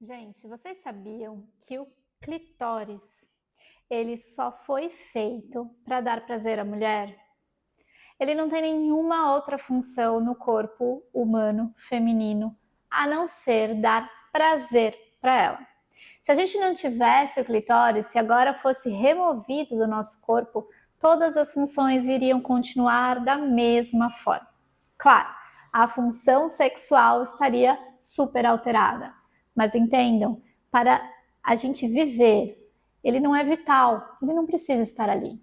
Gente, vocês sabiam que o clitóris, ele só foi feito para dar prazer à mulher? Ele não tem nenhuma outra função no corpo humano feminino, a não ser dar prazer para ela. Se a gente não tivesse o clitóris, se agora fosse removido do nosso corpo, todas as funções iriam continuar da mesma forma. Claro, a função sexual estaria super alterada, mas entendam, para a gente viver, ele não é vital, ele não precisa estar ali.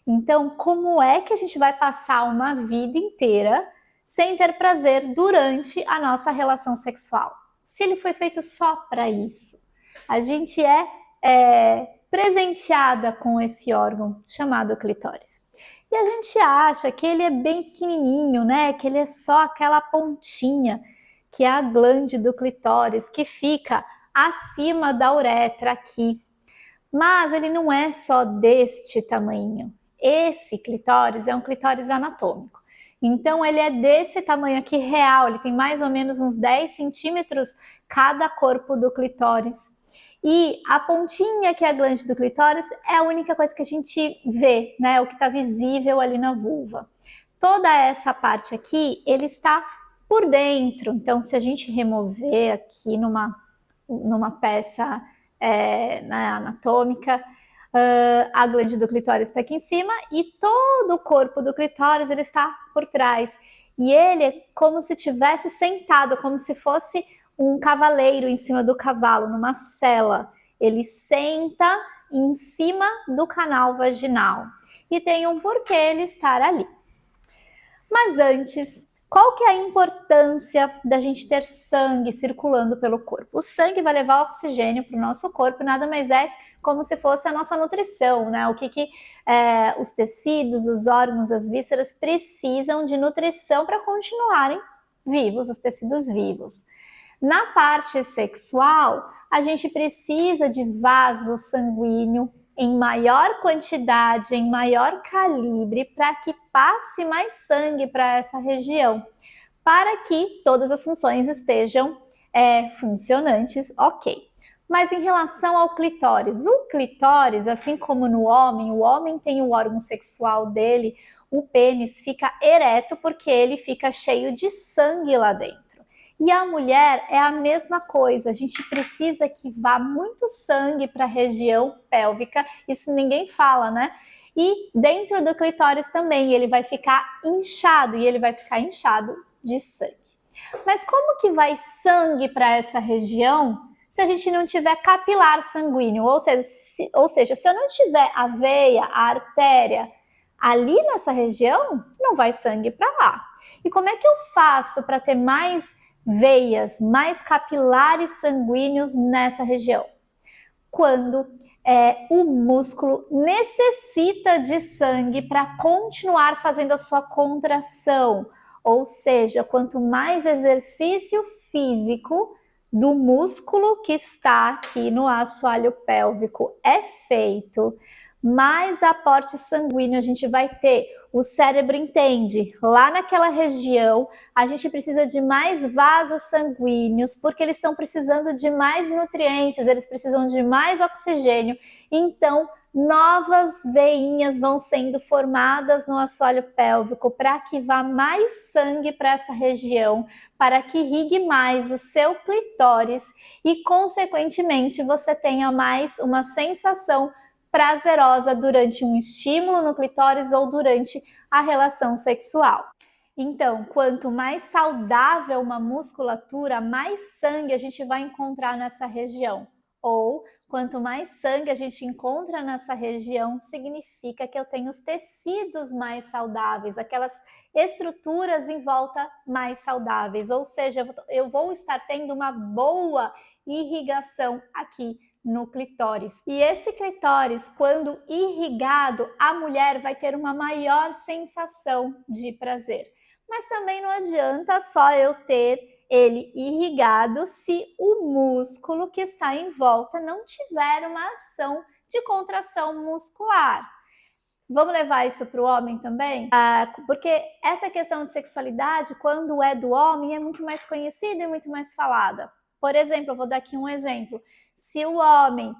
Então, como é que a gente vai passar uma vida inteira sem ter prazer durante a nossa relação sexual? Se ele foi feito só para isso. A gente é presenteada com esse órgão chamado clitóris. E a gente acha que ele é bem pequenininho, né? Que ele é só aquela pontinha, que é a glande do clitóris, que fica acima da uretra aqui. Mas ele não é só deste tamanho. Esse clitóris é um clitóris anatômico. Então, ele é desse tamanho aqui real, ele tem mais ou menos uns 10 centímetros cada corpo do clitóris. E a pontinha, que é a glande do clitóris, é a única coisa que a gente vê, né? O que está visível ali na vulva. Toda essa parte aqui, ele está por dentro. Então, se a gente remover aqui numa peça anatômica, a glande do clitóris está aqui em cima e todo o corpo do clitóris ele está por trás. E ele é como se tivesse sentado, como se fosse um cavaleiro em cima do cavalo, numa sela. Ele senta em cima do canal vaginal. E tem um porquê ele estar ali. Mas antes, qual que é a importância da gente ter sangue circulando pelo corpo? O sangue vai levar oxigênio para o nosso corpo, nada mais é como se fosse a nossa nutrição, né? O que os tecidos, os órgãos, as vísceras precisam de nutrição para continuarem vivos, os tecidos vivos. Na parte sexual, a gente precisa de vaso sanguíneo em maior quantidade, em maior calibre, para que passe mais sangue para essa região, para que todas as funções estejam funcionantes, ok. Mas em relação ao clitóris, o clitóris, assim como no homem, o homem tem o órgão sexual dele, o pênis fica ereto porque ele fica cheio de sangue lá dentro. E a mulher é a mesma coisa, a gente precisa que vá muito sangue para a região pélvica, isso ninguém fala, né? E dentro do clitóris também, ele vai ficar inchado, e ele vai ficar inchado de sangue. Mas como que vai sangue para essa região se a gente não tiver capilar sanguíneo? Ou seja, se eu não tiver a veia, a artéria ali nessa região, não vai sangue para lá. E como é que eu faço para ter mais veias, mais capilares sanguíneos nessa região? Quando o músculo necessita de sangue para continuar fazendo a sua contração. Ou seja, quanto mais exercício físico do músculo que está aqui no assoalho pélvico é feito, mais aporte sanguíneo a gente vai ter. O cérebro entende, lá naquela região, a gente precisa de mais vasos sanguíneos, porque eles estão precisando de mais nutrientes, eles precisam de mais oxigênio. Então, novas veinhas vão sendo formadas no assoalho pélvico para que vá mais sangue para essa região, para que irrigue mais o seu clitóris e, consequentemente, você tenha mais uma sensação prazerosa durante um estímulo no clitóris ou durante a relação sexual. Então, quanto mais saudável uma musculatura, mais sangue a gente vai encontrar nessa região. Ou, quanto mais sangue a gente encontra nessa região, significa que eu tenho os tecidos mais saudáveis, aquelas estruturas em volta mais saudáveis. Ou seja, eu vou estar tendo uma boa irrigação aqui no clitóris. E esse clitóris, quando irrigado, a mulher vai ter uma maior sensação de prazer. Mas também não adianta só eu ter ele irrigado se o músculo que está em volta não tiver uma ação de contração muscular. Vamos levar isso para o homem também? Porque essa questão de sexualidade, quando é do homem, é muito mais conhecida e muito mais falada. Por exemplo, eu vou dar aqui um exemplo. Se o homem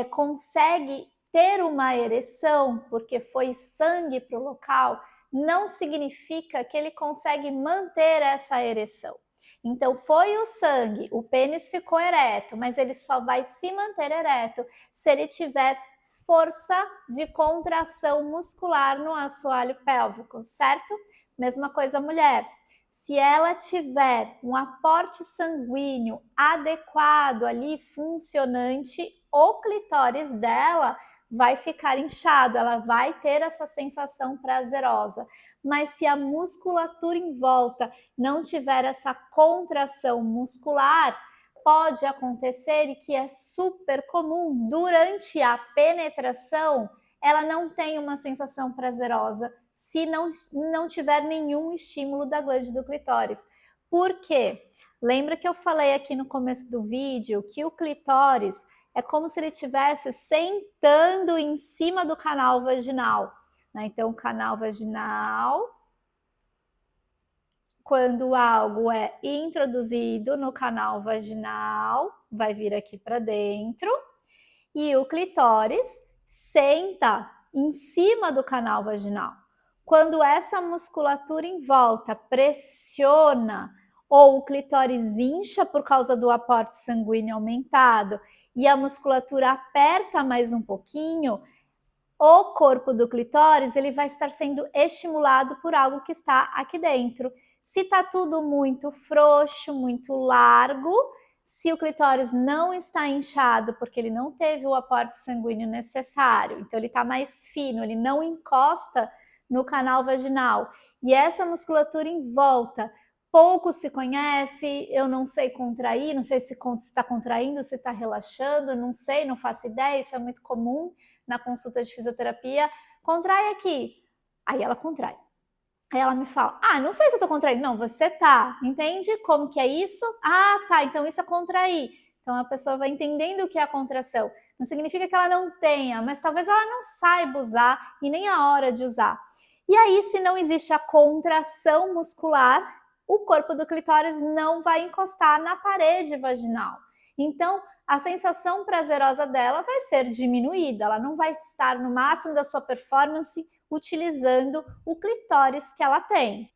consegue ter uma ereção porque foi sangue para o local, não significa que ele consegue manter essa ereção. Então, foi o sangue, o pênis ficou ereto, mas ele só vai se manter ereto se ele tiver força de contração muscular no assoalho pélvico, certo? Mesma coisa a mulher. Se ela tiver um aporte sanguíneo adequado ali, funcionante, o clitóris dela vai ficar inchado, ela vai ter essa sensação prazerosa. Mas se a musculatura em volta não tiver essa contração muscular, pode acontecer, e que é super comum, durante a penetração, ela não tem uma sensação prazerosa se não tiver nenhum estímulo da glande do clitóris. Por quê? Lembra que eu falei aqui no começo do vídeo que o clitóris é como se ele estivesse sentando em cima do canal vaginal, né? Então, o canal vaginal, quando algo é introduzido no canal vaginal, vai vir aqui para dentro, e o clitóris senta em cima do canal vaginal. Quando essa musculatura em volta pressiona, ou o clitóris incha por causa do aporte sanguíneo aumentado e a musculatura aperta mais um pouquinho, o corpo do clitóris ele vai estar sendo estimulado por algo que está aqui dentro. Se está tudo muito frouxo, muito largo, se o clitóris não está inchado porque ele não teve o aporte sanguíneo necessário, então ele está mais fino, ele não encosta no canal vaginal, e essa musculatura em volta pouco se conhece, eu não sei contrair, não sei se está contraindo, se está relaxando, não sei, não faço ideia, isso é muito comum na consulta de fisioterapia. Contrai aqui. Aí ela contrai. Aí ela me fala, não sei se eu tô contraindo. Não, você tá. Entende como que é isso? Ah, tá, então isso é contrair. Então a pessoa vai entendendo o que é a contração. Não significa que ela não tenha, mas talvez ela não saiba usar e nem a hora de usar. E aí, se não existe a contração muscular, o corpo do clitóris não vai encostar na parede vaginal. Então, a sensação prazerosa dela vai ser diminuída, ela não vai estar no máximo da sua performance utilizando o clitóris que ela tem.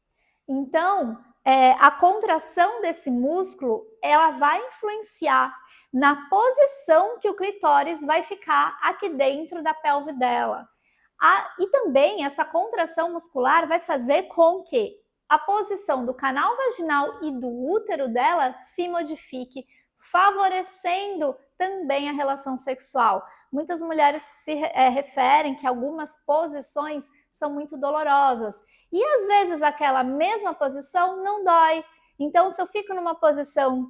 Então, a contração desse músculo, ela vai influenciar na posição que o clitóris vai ficar aqui dentro da pelve dela. E também essa contração muscular vai fazer com que a posição do canal vaginal e do útero dela se modifique, favorecendo também a relação sexual. Muitas mulheres se referem que algumas posições são muito dolorosas e às vezes aquela mesma posição não dói. Então, se eu fico numa posição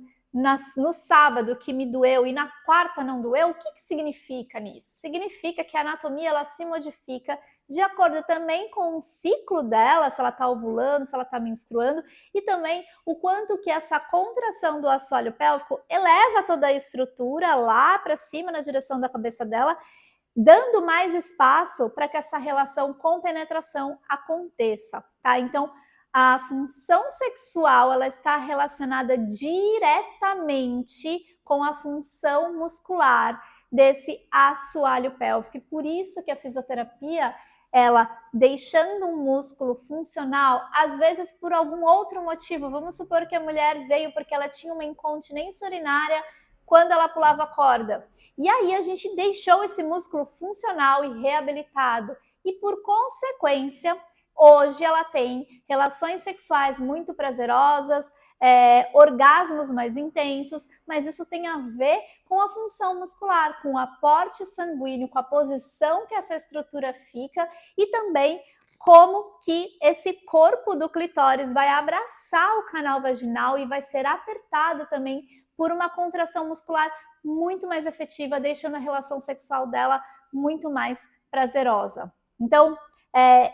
no sábado que me doeu e na quarta não doeu, o que significa nisso? Significa que a anatomia ela se modifica de acordo também com o ciclo dela, se ela está ovulando, se ela está menstruando, e também o quanto que essa contração do assoalho pélvico eleva toda a estrutura lá para cima na direção da cabeça dela, dando mais espaço para que essa relação com penetração aconteça, tá? Então, a função sexual ela está relacionada diretamente com a função muscular desse assoalho pélvico. E por isso que a fisioterapia, ela deixando um músculo funcional, às vezes por algum outro motivo, vamos supor que a mulher veio porque ela tinha uma incontinência urinária quando ela pulava corda. E aí a gente deixou esse músculo funcional e reabilitado. E por consequência, hoje ela tem relações sexuais muito prazerosas, orgasmos mais intensos, mas isso tem a ver com a função muscular, com o aporte sanguíneo, com a posição que essa estrutura fica e também como que esse corpo do clitóris vai abraçar o canal vaginal e vai ser apertado também por uma contração muscular muito mais efetiva, deixando a relação sexual dela muito mais prazerosa. Então,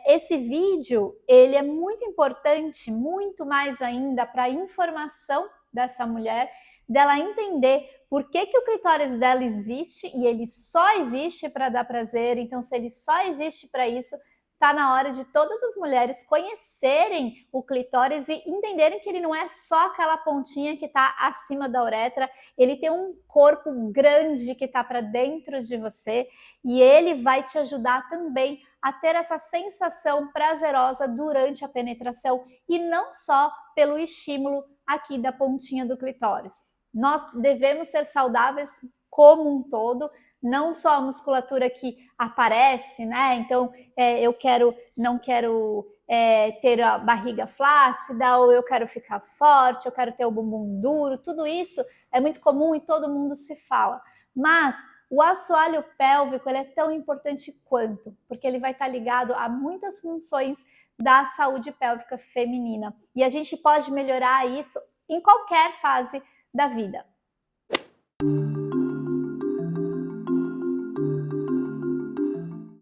esse vídeo, ele é muito importante, muito mais ainda para a informação dessa mulher, dela entender por que o clitóris dela existe, e ele só existe para dar prazer. Então, se ele só existe para isso, está na hora de todas as mulheres conhecerem o clitóris e entenderem que ele não é só aquela pontinha que está acima da uretra, ele tem um corpo grande que está para dentro de você e ele vai te ajudar também a ter essa sensação prazerosa durante a penetração e não só pelo estímulo aqui da pontinha do clitóris. Nós devemos ser saudáveis como um todo, não só a musculatura que aparece, né? Então, não quero ter a barriga flácida, ou eu quero ficar forte, eu quero ter o bumbum duro, tudo isso é muito comum e todo mundo se fala. Mas o assoalho pélvico ele é tão importante quanto, porque ele vai estar ligado a muitas funções da saúde pélvica feminina. E a gente pode melhorar isso em qualquer fase da vida.